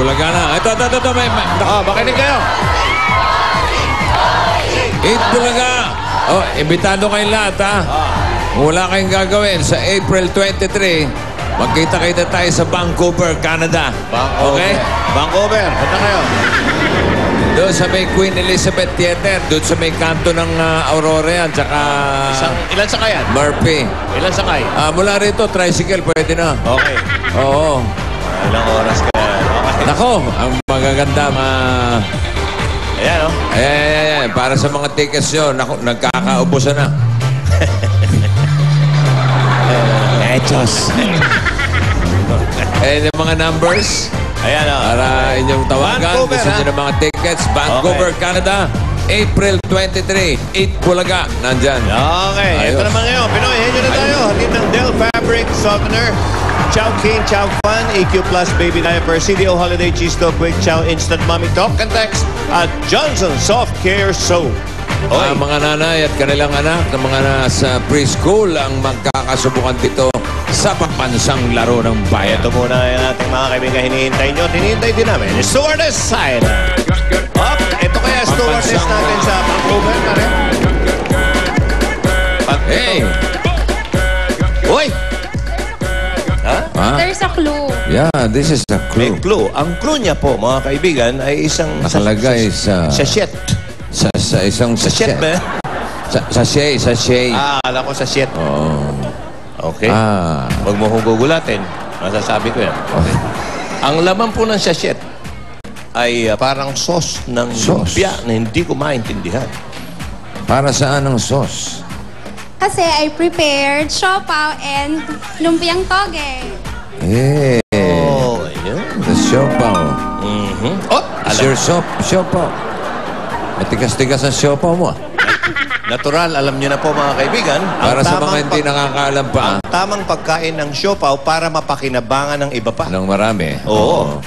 Bulaga na. Ito. Makinig kayo. 8 Bulaga. Oh, imbitado kayong lahat, ha? Wala kayong gagawin. Sa April 23, magkita-kita tayo sa Vancouver, Canada. Okay? Vancouver. Punta kayo. Doon sa may Queen Elizabeth Theater. Doon sa may kanto ng Aurora yan. Tsaka Ilan sakayan? Murphy. Ilan sakay? Mula rito, tricycle, pwede na. Okay. Oo. Ilang oras ka? Okay. Nako, ang magaganda, Ayan, oh. Ayan. Para sa mga tickets nyo, naku, nagkakaubusan na. Hechos. Yung mga numbers, Ayan, oh. para inyong tawagan. Vancouver, Gusto nyo ng mga tickets. Vancouver, Canada. April 23. 8 Bulaga. Nandyan. Okay. Ayos. Ito naman ngayon. Pinoy, henyo na tayo. Hatid ng Del Fabric Softener. Chow King, Chow Fun, EQ Plus Baby Diaper, CDO Holiday Cheese Dog, Quick Chow Instant Mommy Talk and Text, at Johnson Soft Care Soap. Mga nanay at kanilang anak na mga nasa preschool ang magkakasubukan dito sa pambansang laro ng bayan. Ito muna yung ating mga kaibigan hinihintay nyo. Hinihintay din namin. Stewardess Side. Ito kaya stewardess natin sa Vancouver na rin. Hey! Uy! Ha? There's a clue. Yeah, this is a May clue. clue. Ang clue niya po, mga kaibigan, ay isang Nakalagay sa sachet. sa isang Sachet ba? Sachet. Alam ko sachet. Oo. Okay. Huwag mo kong gugulatin. Masasabi ko yan. Okay. Ang laman po ng sachet ay parang sauce ng lumpia na hindi ko maintindihan. Para saan ang sauce? Kasi I prepared siopaw and lumpiang toge. Eh, Oh, ayun. the siopaw. Oh, It's your siopaw. Matigas-tigas ang siopaw mo. natural, alam niyo na po mga kaibigan. Para sa mga hindi nakakaalam pa. Ang tamang pagkain ng siopaw para mapakinabangan ng iba pa. Ng marami. Oo.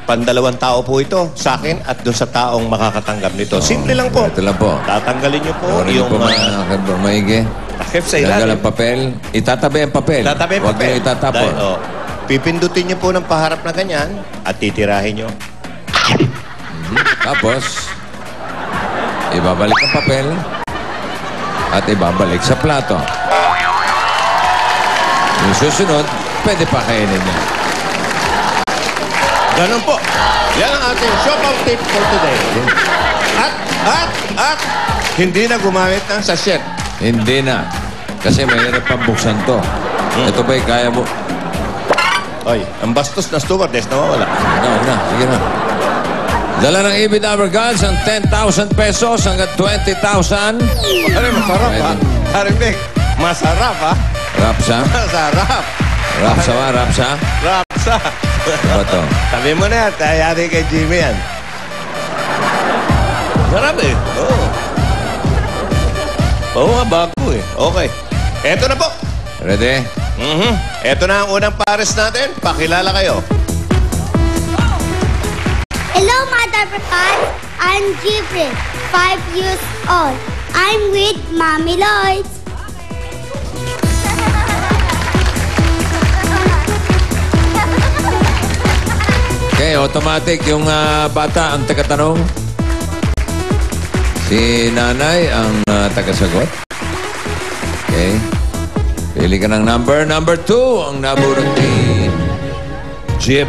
Pandalawang tao po ito sa akin at doon sa taong makakatanggap nito. Simple lang po. Ito lang po. Tatanggalin niyo po Yung yung po maigi. takip sa Tanggal ilalim. ang papel. Itatabi ang papel. Tatabi ang Huwag papel. niyo itatapon. Dahil, oh, pipindutin niyo po ng paharap na ganyan at titirahin niyo. Tapos, ibabalik ang papel at ibabalik sa plato. Yung susunod, pwede pa kainin niya. Ganun po. Yan ang ating siopaw tip for today. At, hindi na gumamit ng sachet. Hindi na. Kasi mahirap pang buksan to. Ito ba'y kaya mo? Oy, ang bastos na stewardess, nawawala. Na. Sige na. Dala ng EB Dabber Guns ang 10,000 pesos hanggang 20,000. Pare, masarap ha. Harimbek, masarap ha. Rapsa? Masarap. Rapsa ba? Rapsa? Rapsa. Ano to? Sabi mo na yan, tayari kay Jimmy yan. Sarap eh. Oo. Oo nga, bago eh. Okay. Eto na po. Ready? Eto na ang unang pares natin. Pakilala kayo. Hello, Mother Pecan. I'm Jibril, 5 years old. I'm with Mommy Lloyd. Okay, automatic yung bata ang tagatanong. Si nanay ang tagasagot. Okay. Pili ka ng number. Number 2 ang nabunot ni Jib.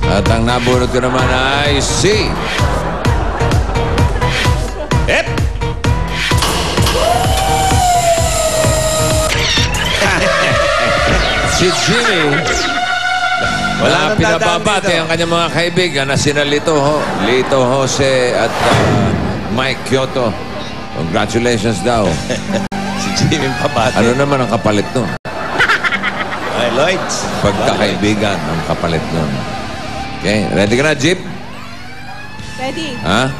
At ang nabunot ko naman ay si... Ep! Si Jimmy. Wala nang pinababati dadaan ang kanyang mga kaibigan na sina Lito Jose at Mike Kyoto. Congratulations daw. Si Jimmy Pabate. Ano naman ang kapalit nun? Ay, Lloyd. Pagkakaibigan ang kapalit nun. Okay, ready ka na, Jeep? Ready? Ha?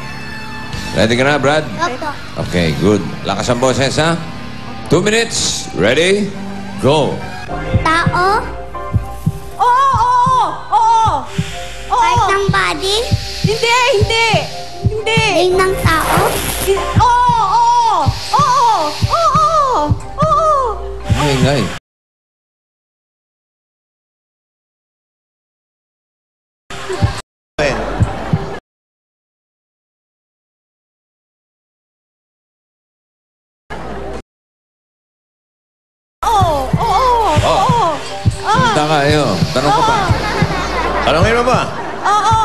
Ready ka na, Brad? Opo. Okay, good. Lakas ang boses, ha? 2 minutes. Ready? Go. Tao, Oo! part ng body, Hindi! ring ng tao, Oo! Ay, ngay. Sa'yo. Tanong ko pa. Tanongin mo ba? Oo.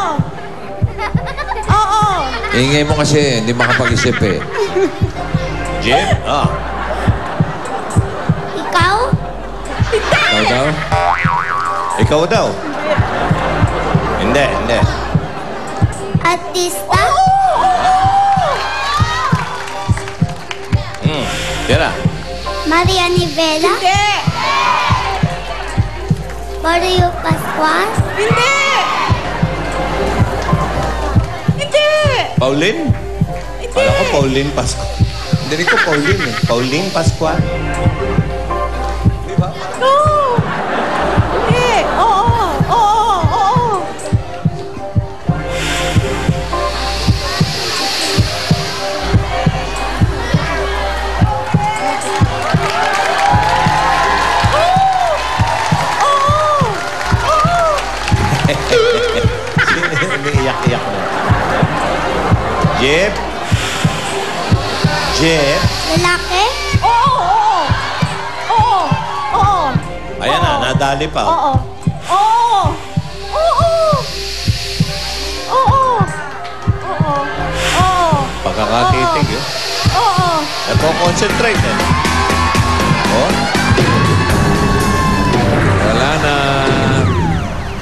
Oo. Ingay mo kasi, hindi makapag-isip eh. Jim? Ikaw? Ikaw daw? Ikaw daw? Hindi, hindi. Artista? Tira. Maria Nivela? Hindi. Mario Pascual? Hindi. Hindi. Pauline? Hindi. Kala ko Pauline Pascual. Hindi ko Pauline eh. Pauline Pascual. Di ba? No. Hindi. Oo. Oo. Oo. Umiiyak-iyak na. Jeep? Jeep? Lalaki? Oo. Oo. Oo. Ayan na, nadali pa. Oo. Oo. Oo. Oo. Oo. Oo. Pagkakatitig yun. Oo. Nagko-concentrate eh. Oh? Wala na.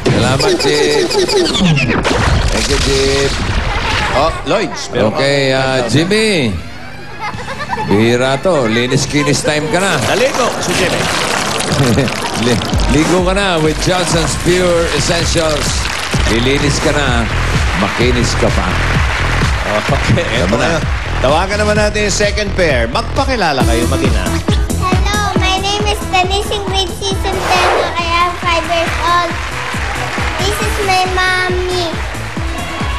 Salamat, Jeep. Thank you, Jeep. Oh, Lloyds. meron Okay, kang- Jimmy. Bihira to. Linis-kinis time ka na. Naligo si Jimmy. Ligo ka na with Johnson's Pure Essentials. Lilinis ka na. Makinis ka pa. Okay, eto Tama na. na. Tawagan naman natin yung second pair. Magpakilala kayo mag-ina. Hello, my name is Denise Ingrid Season 10. I am 5 years old. This is my mommy.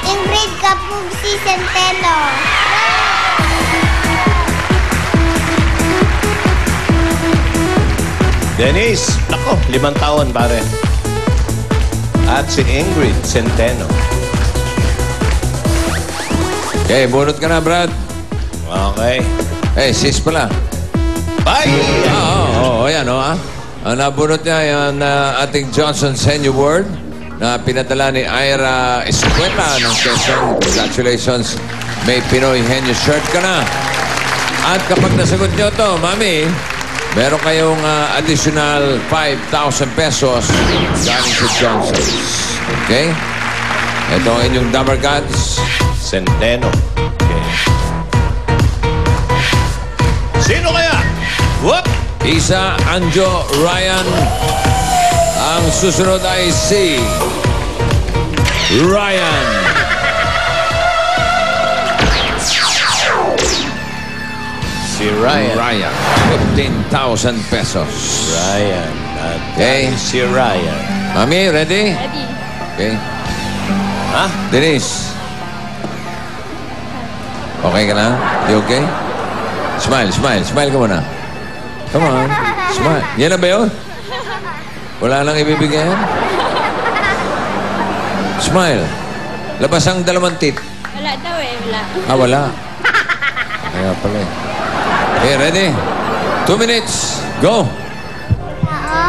Ingrid Kapug Season 10. Denise, nako, 5 taon pare. At si Ingrid Centeno. Okay, bunot ka na, Brad. Okay. Eh, sis pala. Bye! Oo, yan, Ang nabunot niya yung ating Johnson Senior Award na pinadala ni Ira Escuela ng Quezon. Congratulations. May Pinoy Henyo shirt ka na. At kapag nasagot niyo to, Mami, meron kayong additional 5,000 pesos galing sa Johnson's. Okay? Ito ang inyong Dumber Gods. Centeno. Okay. Sino kaya? Whoop! Isa, Anjo, Ryan. Ang susunod ay si Ryan. Si Ryan. Ryan. 15,000 pesos. Ryan. At Okay. si Ryan. Mami, ready? Ready. Okay. Ha? Denise. Okay ka na? You okay? Smile, smile. Smile ka muna. Come on. Smile. Yan na ba yun? Wala nang ibibigay yan? Smile. Labas ang dalawang teeth. Wala daw eh. Wala. Ah, wala. Kaya pala eh. Okay, ready? 2 minutes. Go. Oo.